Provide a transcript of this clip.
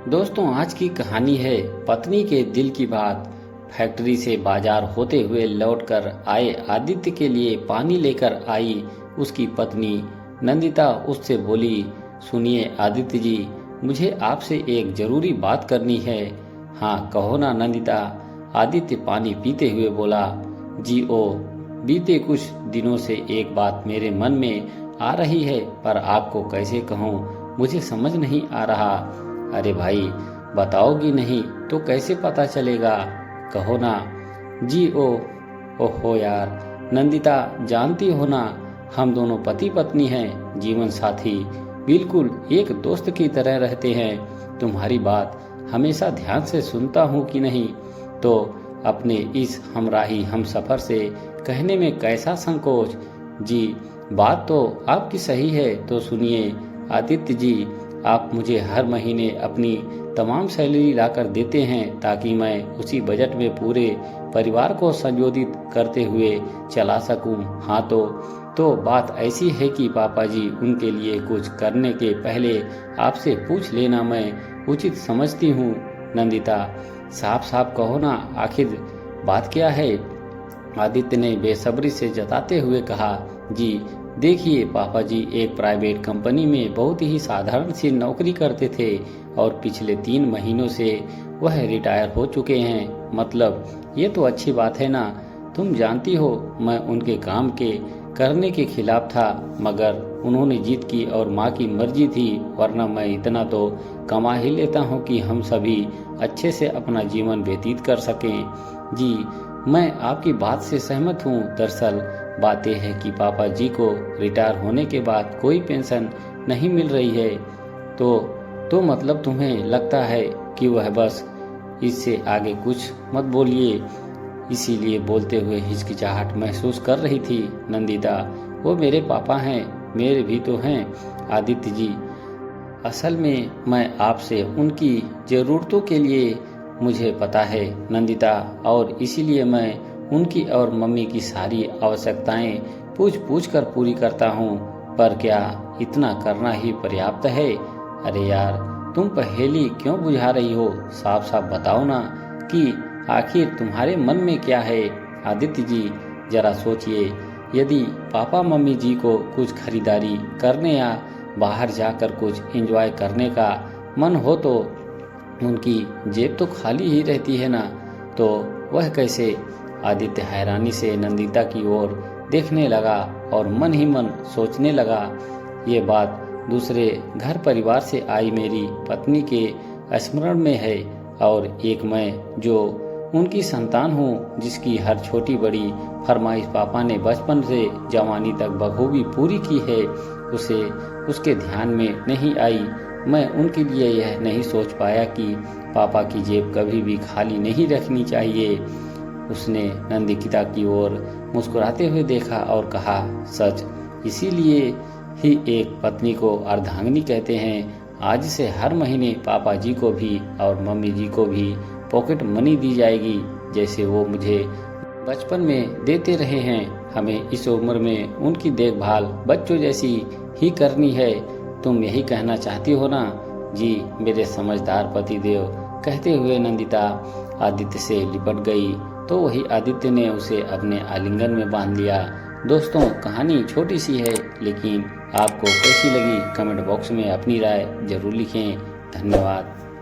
दोस्तों, आज की कहानी है पत्नी के दिल की बात। फैक्ट्री से बाजार होते हुए लौटकर आए आदित्य के लिए पानी लेकर आई उसकी पत्नी नंदिता उससे बोली, सुनिए आदित्य जी, मुझे आपसे एक जरूरी बात करनी है। हाँ कहो ना नंदिता, आदित्य पानी पीते हुए बोला। जी ओ, बीते कुछ दिनों से एक बात मेरे मन में आ रही है, पर आपको कैसे कहूँ मुझे समझ नहीं आ रहा। अरे भाई, बताओगी नहीं तो कैसे पता चलेगा, कहो ना। जी ओहो यार नंदिता, जानती हो ना, हम दोनों पति पत्नी हैं, जीवन साथी, बिल्कुल एक दोस्त की तरह रहते हैं। तुम्हारी बात हमेशा ध्यान से सुनता हूँ कि नहीं, तो अपने इस हमराही हम सफर से कहने में कैसा संकोच। जी, बात तो आपकी सही है, तो सुनिए आदित्य जी, आप मुझे हर महीने अपनी तमाम सैलरी लाकर देते हैं ताकि मैं उसी बजट में पूरे परिवार को संयोजित करते हुए चला सकूं। हाँ तो बात ऐसी है कि पापा जी उनके लिए कुछ करने के पहले आपसे पूछ लेना मैं उचित समझती हूँ। नंदिता, साफ साफ कहो ना, आखिर बात क्या है। आदित्य ने बेसब्री से जताते हुए कहा। जी देखिए पापा जी, एक प्राइवेट कंपनी में बहुत ही साधारण सी नौकरी करते थे और पिछले 3 महीनों से वह रिटायर हो चुके हैं। मतलब ये तो अच्छी बात है ना। तुम जानती हो मैं उनके काम के करने के खिलाफ था, मगर उन्होंने जीत की और माँ की मर्जी थी, वरना मैं इतना तो कमा ही लेता हूँ कि हम सभी अच्छे से अपना जीवन व्यतीत कर सकें। जी, मैं आपकी बात से सहमत हूँ। दरअसल बात यह है कि पापा जी को रिटायर होने के बाद कोई पेंशन नहीं मिल रही है। तो मतलब तुम्हें लगता है कि वह बस, इससे आगे कुछ मत बोलिए। इसीलिए बोलते हुए हिचकिचाहट महसूस कर रही थी नंदिता। वो मेरे पापा हैं, मेरे भी तो हैं आदित्य जी। असल में मैं आपसे उनकी ज़रूरतों के लिए, मुझे पता है नंदिता, और इसीलिए मैं उनकी और मम्मी की सारी आवश्यकताएं पूछ पूछ कर पूरी करता हूँ। पर क्या इतना करना ही पर्याप्त है। अरे यार, तुम पहेली क्यों बुझा रही हो, साफ साफ बताओ ना कि आखिर तुम्हारे मन में क्या है। आदित्य जी जरा सोचिए, यदि पापा मम्मी जी को कुछ खरीदारी करने या बाहर जाकर कुछ एंजॉय करने का मन हो तो उनकी जेब तो खाली ही रहती है ना, तो वह कैसे। आदित्य हैरानी से नंदिता की ओर देखने लगा और मन ही मन सोचने लगा, ये बात दूसरे घर परिवार से आई मेरी पत्नी के स्मरण में है, और एक मैं जो उनकी संतान हूँ, जिसकी हर छोटी बड़ी फरमाइश पापा ने बचपन से जवानी तक बखूबी पूरी की है, उसे उसके ध्यान में नहीं आई। मैं उनके लिए यह नहीं सोच पाया कि पापा की जेब कभी भी खाली नहीं रखनी चाहिए। उसने नंदिता की ओर मुस्कुराते हुए देखा और कहा, सच, इसीलिए ही एक पत्नी को अर्धांगिनी कहते हैं। आज से हर महीने पापा जी को भी और मम्मी जी को भी पॉकेट मनी दी जाएगी, जैसे वो मुझे बचपन में देते रहे हैं। हमें इस उम्र में उनकी देखभाल बच्चों जैसी ही करनी है। तुम यही कहना चाहती हो ना। जी मेरे समझदार पतिदेव, कहते हुए नंदिता आदित्य से लिपट गई, तो वही आदित्य ने उसे अपने आलिंगन में बांध लिया। दोस्तों, कहानी छोटी सी है, लेकिन आपको कैसी लगी कमेंट बॉक्स में अपनी राय जरूर लिखें। धन्यवाद।